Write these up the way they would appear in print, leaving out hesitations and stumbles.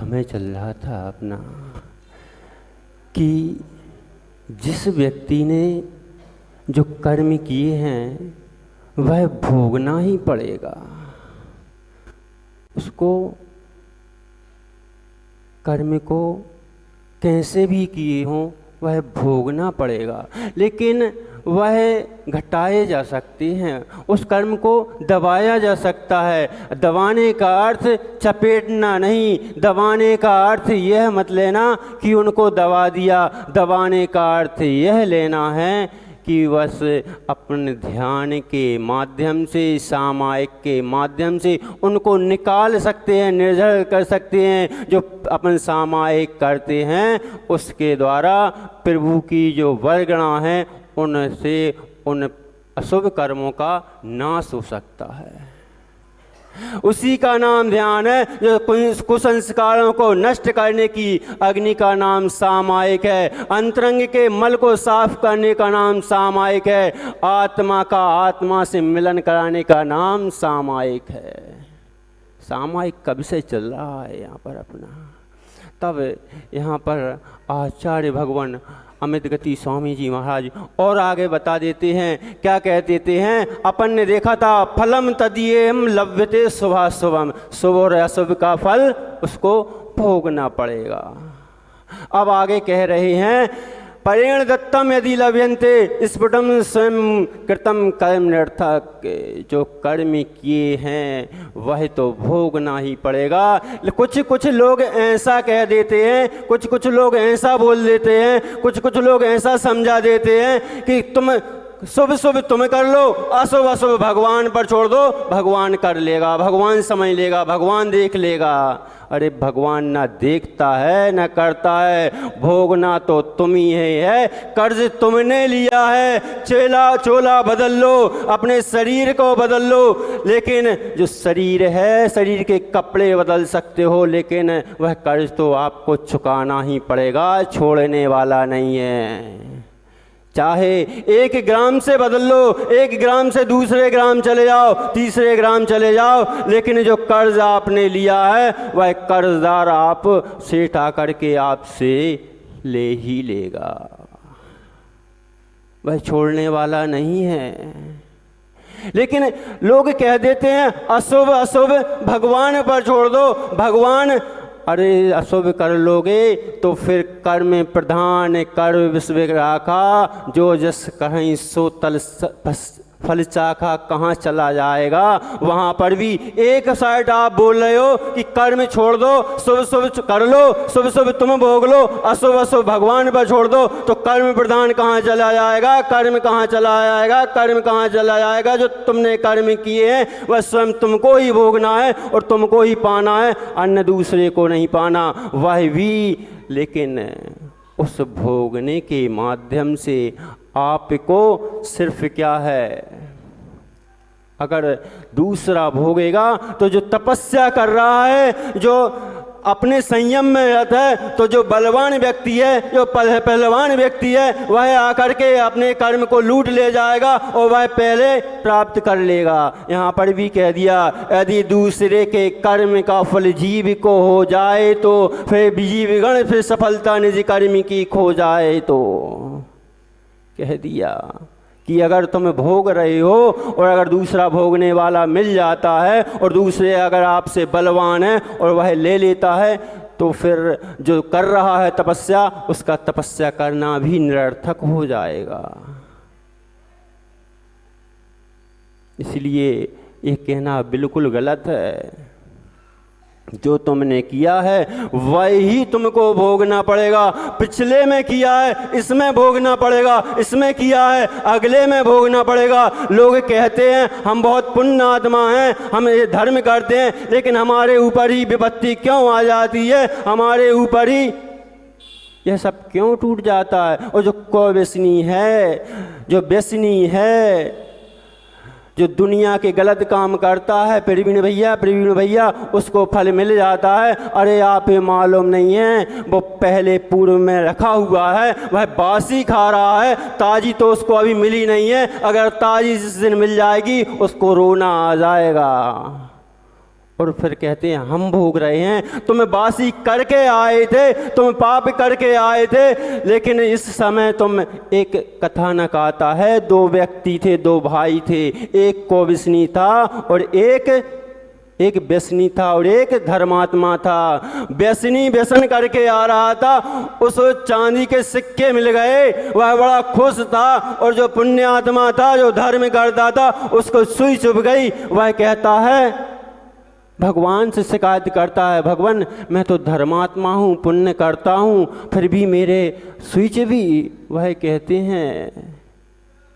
हमें चल रहा था अपना कि जिस व्यक्ति ने जो कर्म किए हैं वह भोगना ही पड़ेगा। उसको कर्म को कैसे भी किए हों वह भोगना पड़ेगा, लेकिन वह घटाए जा सकते हैं, उस कर्म को दबाया जा सकता है। दबाने का अर्थ चपेटना नहीं, दबाने का अर्थ यह मत लेना कि उनको दबा दिया। दबाने का अर्थ यह लेना है कि बस अपने ध्यान के माध्यम से, सामायिक के माध्यम से उनको निकाल सकते हैं, निर्जल कर सकते हैं। जो अपन सामायिक करते हैं उसके द्वारा प्रभु की जो वर्गणा है उनसे उन अशुभ कर्मों का नाश हो सकता है। उसी का नाम ध्यान है। जो कुसंस्कारों को नष्ट करने की अग्नि का नाम सामायिक है। अंतरंग के मल को साफ करने का नाम सामायिक है। आत्मा का आत्मा से मिलन कराने का नाम सामायिक है। सामायिक कब से चल रहा है यहाँ पर अपना। तब यहाँ पर आचार्य भगवान अमित गति स्वामी जी महाराज और आगे बता देते हैं, क्या कह देते हैं। अपन ने देखा था फलम तदीयम लभ्यते शुभाशुभम, शुभ और अशुभ का फल उसको भोगना पड़ेगा। अब आगे कह रहे हैं परेण दत्तम यदि लभ्यन्ते स्फुटम स्वयं कृतम कर्म निरर्थक। जो कर्म किए हैं वह तो भोगना ही पड़ेगा। कुछ लोग ऐसा कह देते हैं, कुछ लोग ऐसा बोल देते हैं, कुछ लोग ऐसा समझा देते हैं कि तुम शुभ तुम कर लो, अशुभ भगवान पर छोड़ दो, भगवान कर लेगा, भगवान समझ लेगा, भगवान देख लेगा। अरे भगवान ना देखता है ना करता है, भोगना तो तुम ही है। कर्ज तुमने लिया है, चोला बदल लो, अपने शरीर को बदल लो, लेकिन जो शरीर है शरीर के कपड़े बदल सकते हो, लेकिन वह कर्ज तो आपको चुकाना ही पड़ेगा, छोड़ने वाला नहीं है। चाहे 1 ग्राम से बदल लो, 1 ग्राम से दूसरे ग्राम चले जाओ, तीसरे ग्राम चले जाओ, लेकिन जो कर्ज आपने लिया है वह कर्जदार आप सेठ आकर के आपसे ले ही लेगा, वह छोड़ने वाला नहीं है। लेकिन लोग कह देते हैं अशुभ भगवान पर छोड़ दो, भगवान। अरे अशुभ कर लोगे तो फिर कर्म प्रधान कर विश्व राखा, जो जस कहीं सो तल फल चाखा, कहाँ चला जाएगा। वहाँ पर भी एक साइड आप बोल रहे हो कि कर्म छोड़ दो, शुभ कर लो, शुभ तुम भोग लो, अशुभ भगवान पर छोड़ दो, तो कर्म प्रधान कहाँ चला जाएगा, कर्म कहाँ चला जाएगा, कर्म कहाँ चला जाएगा। जो तुमने कर्म किए हैं वह स्वयं तुमको ही भोगना है और तुमको ही पाना है, अन्य दूसरे को नहीं पाना। वह भी लेकिन उस भोगने के माध्यम से आपको सिर्फ क्या है, अगर दूसरा भोगेगा तो जो तपस्या कर रहा है, जो अपने संयम में रहता है, तो जो बलवान व्यक्ति है, जो पहलवान व्यक्ति है, वह आकर के अपने कर्म को लूट ले जाएगा और वह पहले प्राप्त कर लेगा। यहाँ पर भी कह दिया यदि दूसरे के कर्म का फल जीव को हो जाए तो फिर जीवगण फिर सफलता निज कर्म की खो जाए। तो कह दिया कि अगर तुम भोग रहे हो और अगर दूसरा भोगने वाला मिल जाता है और दूसरे अगर आपसे बलवान है और वह ले लेता है, तो फिर जो कर रहा है तपस्या, उसका तपस्या करना भी निरर्थक हो जाएगा। इसलिए ये कहना बिल्कुल गलत है। जो तुमने किया है वही तुमको भोगना पड़ेगा। पिछले में किया है इसमें भोगना पड़ेगा, इसमें किया है अगले में भोगना पड़ेगा। लोग कहते हैं हम बहुत पुण्य आत्मा हैं, हम ये धर्म करते हैं, लेकिन हमारे ऊपर ही विपत्ति क्यों आ जाती है, हमारे ऊपर ही यह सब क्यों टूट जाता है। और जो व्यसनी है, जो व्यसनी है, जो दुनिया के गलत काम करता है, प्रवीण भैया उसको फल मिल जाता है। अरे आप ये मालूम नहीं है, वो पहले पूर्व में रखा हुआ है, वह बासी खा रहा है, ताजी तो उसको अभी मिली नहीं है। अगर ताजी जिस दिन मिल जाएगी उसको रोना आ जाएगा। और फिर कहते हैं हम भोग रहे हैं, तुम बासी करके आए थे, तुम पाप करके आए थे, लेकिन इस समय तुम एक कथानक आता है, दो व्यक्ति थे, दो भाई थे, एक को व्यसनी था और एक व्यसनी था और एक धर्मात्मा था। व्यसनी व्यसन करके आ रहा था, उस चांदी के सिक्के मिल गए, वह बड़ा खुश था, और जो पुण्यात्मा था, जो धर्म करता था, उसको सुई चुभ गई। वह कहता है, भगवान से शिकायत करता है, भगवान मैं तो धर्मात्मा हूँ, पुण्य करता हूँ, फिर भी मेरे सुई चुभी। वह कहते हैं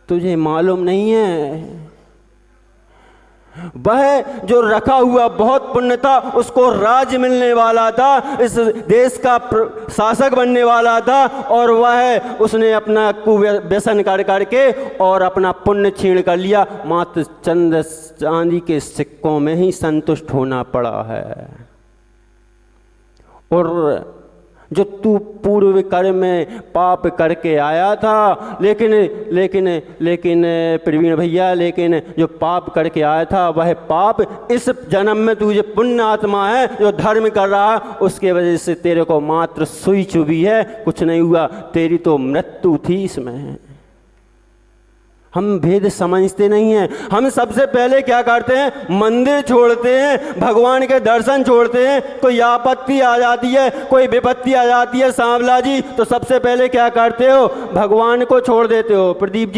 तुझे मालूम नहीं है, वह जो रखा हुआ बहुत पुण्य था, उसको राज्य मिलने वाला था, इस देश का शासक बनने वाला था, और वह उसने अपना व्यसन कर करके और अपना पुण्य छीन कर लिया। मात्र चंद चांदी के सिक्कों में ही संतुष्ट होना पड़ा है। और जो तू पूर्व कर्म में पाप करके आया था, लेकिन प्रवीण भैया, लेकिन जो पाप करके आया था, वह पाप इस जन्म में तुझे पुण्य आत्मा है जो धर्म कर रहा है, उसके वजह से तेरे को मात्र सुई चुभी है, कुछ नहीं हुआ, तेरी तो मृत्यु थी इसमें। हम भेद समझते नहीं हैं। हम सबसे पहले क्या करते हैं, मंदिर छोड़ते हैं, भगवान के दर्शन छोड़ते हैं। कोई आपत्ति आ जाती है, कोई विपत्ति आ जाती है सांवला जी, तो सबसे पहले क्या करते हो, भगवान को छोड़ देते हो। प्रदीप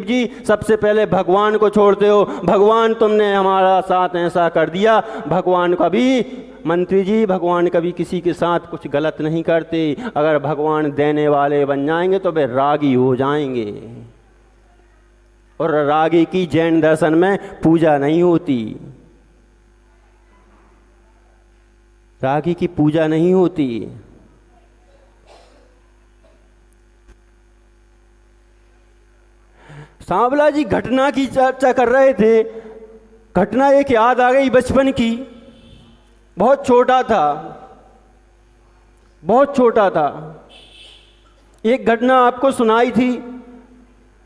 जी सबसे पहले भगवान को छोड़ते हो। भगवान तुमने हमारा साथ ऐसा कर दिया। भगवान कभी, मंत्री जी, भगवान कभी किसी के साथ कुछ गलत नहीं करते। अगर भगवान देने वाले बन जाएंगे तो वे रागी हो जाएंगे, और रागी की जैन दर्शन में पूजा नहीं होती, रागी की पूजा नहीं होती। सांवला जी घटना की चर्चा कर रहे थे, घटना एक याद आ गई बचपन की। बहुत छोटा था। एक घटना आपको सुनाई थी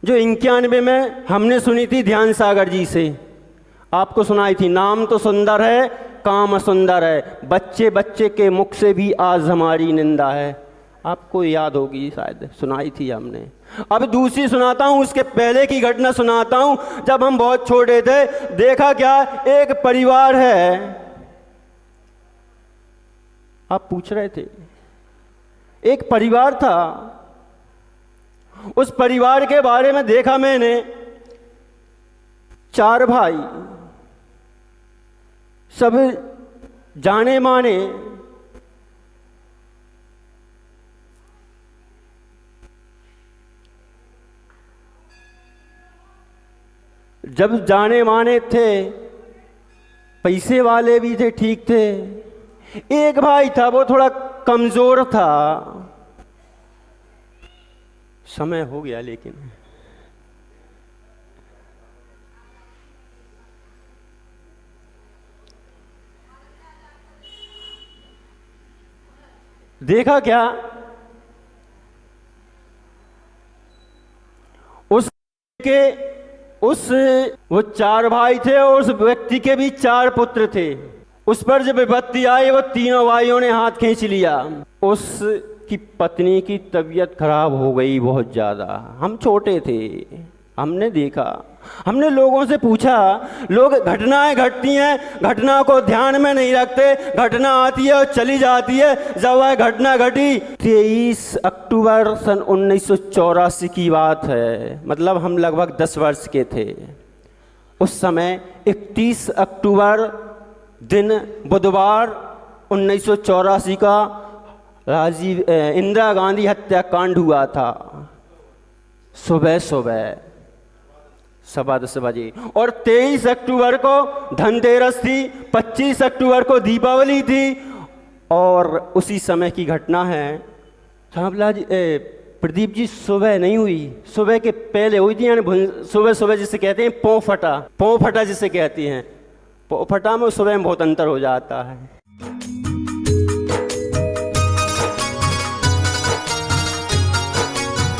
जो 91 में हमने सुनी थी ध्यान सागर जी से, आपको सुनाई थी। नाम तो सुंदर है, काम सुंदर है, बच्चे बच्चे के मुख से भी आज हमारी निंदा है। आपको याद होगी, शायद सुनाई थी हमने। अब दूसरी सुनाता हूँ, उसके पहले की घटना सुनाता हूँ। जब हम बहुत छोटे थे, देखा क्या, एक परिवार है, आप पूछ रहे थे, एक परिवार था। उस परिवार के बारे में देखा मैंने, 4 भाई, सब जाने माने, जब जाने माने थे, पैसे वाले भी थे, ठीक थे। एक भाई था, वो थोड़ा कमजोर था। समय हो गया, लेकिन देखा क्या, वो 4 भाई थे और उस व्यक्ति के भी 4 पुत्र थे। उस पर जब विपत्ति आई, वो तीनों भाइयों ने हाथ खींच लिया। उसकी पत्नी की तबीयत खराब हो गई बहुत ज़्यादा। हम छोटे थे, हमने देखा, हमने लोगों से पूछा। लोग, घटनाएं घटती हैं, घटना को ध्यान में नहीं रखते, घटना आती है और चली जाती है। जब वह घटना घटी 23 अक्टूबर सन 1984 की बात है, मतलब हम लगभग 10 वर्ष के थे उस समय। 31 अक्टूबर दिन बुधवार 1984 का इंदिरा गांधी हत्याकांड हुआ था। सुबह 10:15 बजे, और 23 अक्टूबर को धनतेरस थी, 25 अक्टूबर को दीपावली थी, और उसी समय की घटना है। सांवला जी, प्रदीप जी, सुबह नहीं हुई, सुबह के पहले हुई थी, यानी सुबह जिसे कहते हैं पौ फटा जिसे कहती हैं, पौ फटा में सुबह में बहुत अंतर हो जाता है।